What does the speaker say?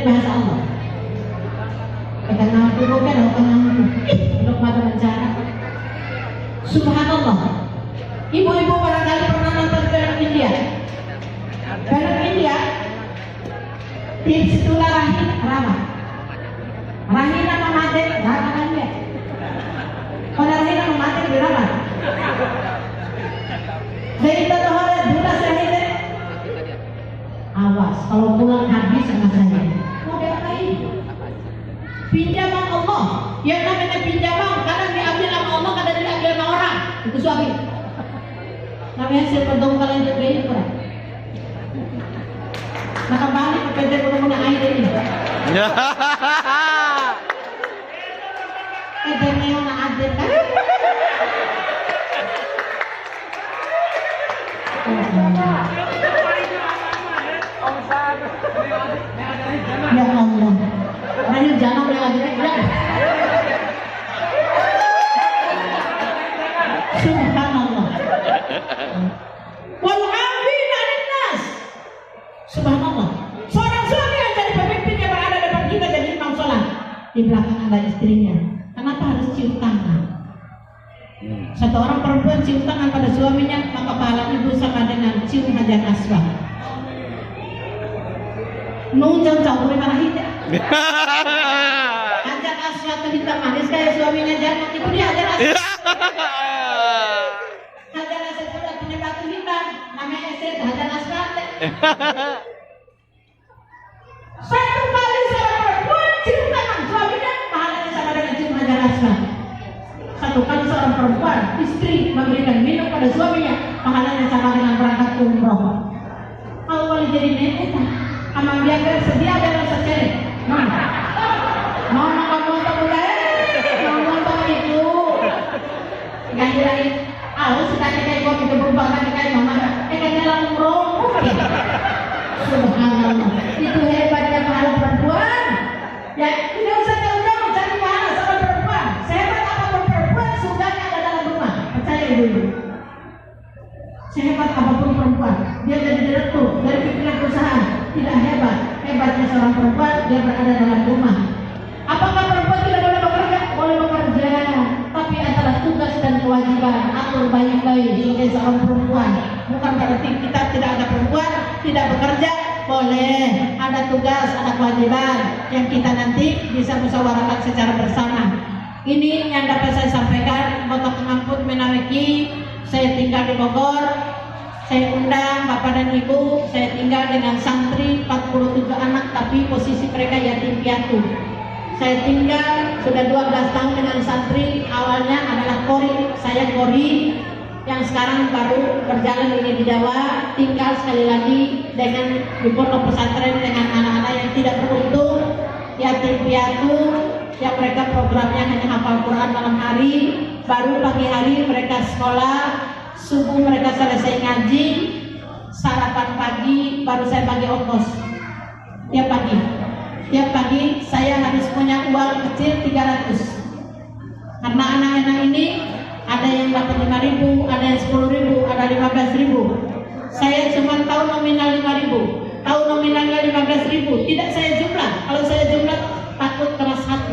bahasa Allah. Kadang ngaku kan orang ngaku. Belum pada bicara. Subhanallah. Ibu-ibu barangkali pernah nonton film India. Film India di situlah Rahim Rama. Rahim nama mati, Rama kan dia. Kalau Rahim nama mati berapa? Dari itu hari dulu saya awas kalau pulang habis sama saya. Mau diapain? Pinjaman Allah. Yang namanya pinjaman kadang diambil sama Allah, kadang diambil sama orang. Itu suami. Namanya sepedong kalau itu beli kurang. Maka balik ke PT punya air ini. PT yang nak ada kan? Ya Allah. Ayo jangan lagi. Subhanallah. Wal afina 'anil nas. Subhanallah. Seorang suami yang jadi pemimpin yang berada depan kita jadi imam sholat. Di belakang ada istrinya. Kenapa harus cium tangan? Satu orang perempuan cium tangan pada suaminya, maka pahala ibu sama dengan cium hajar aswad. Nujang jauh dari mana hita? Hajar aswad itu hitam manis kayak suaminya jangan ibu dia hajar aswad. Hajar aswad sudah punya batu hitam, namanya esek hajar aswad. Satu kali seorang perempuan cium tangan suaminya, pahalanya sama dengan cium hajar aswad. Satu kali seorang perempuan istri memberikan minum pada suaminya, pahalanya sama dengan berangkat umroh. Kalau boleh jadi nenek, amal dia bersedia dalam secere. Mau nonton itu, nggak kirain. Sudah kayak gua itu berubah kayak mama. Kayaknya langsung umroh. Subhanallah. Itu hebatnya pahala perempuan. Ya tidak usah jauh-jauh cari pahala sama perempuan. Sehebat apapun perempuan, surganya ada dalam rumah. Percaya dulu. Sehebat apapun perempuan, dia jadi direktur dari pimpinan perusahaan, tidak hebat. Hebatnya seorang perempuan, dia berada dalam rumah. Apakah perempuan tidak boleh bekerja? Boleh bekerja, tapi antara tugas dan kewajiban atur baik-baik sebagai seorang perempuan. Bukan berarti kita tidak ada perempuan tidak bekerja. Boleh, ada tugas, ada kewajiban yang kita nanti bisa musyawarahkan secara bersama. Ini yang dapat saya sampaikan. Bapak Pengamput Menaweki, saya tinggal di Bogor. Saya undang Bapak dan Ibu. Saya tinggal dengan santri 47 anak, tapi posisi mereka yatim piatu. Saya tinggal sudah 12 tahun dengan santri. Awalnya adalah kori, saya kori. Yang sekarang baru berjalan ini di Jawa, tinggal sekali lagi dengan di pondok pesantren dengan anak-anak yang tidak beruntung, yatim piatu, yang mereka programnya hanya hafal Quran malam hari, baru pagi hari mereka sekolah, subuh mereka selesai ngaji, sarapan pagi, baru saya bagi ongkos tiap pagi. Tiap pagi saya harus punya uang kecil 300, karena anak-anak ini ada yang dapat 5.000, ada yang 10.000, ada 15.000. Saya cuma tahu nominal 5.000, tahu nominalnya 15.000. Tidak saya jumlah. Kalau saya jumlah takut keras hati.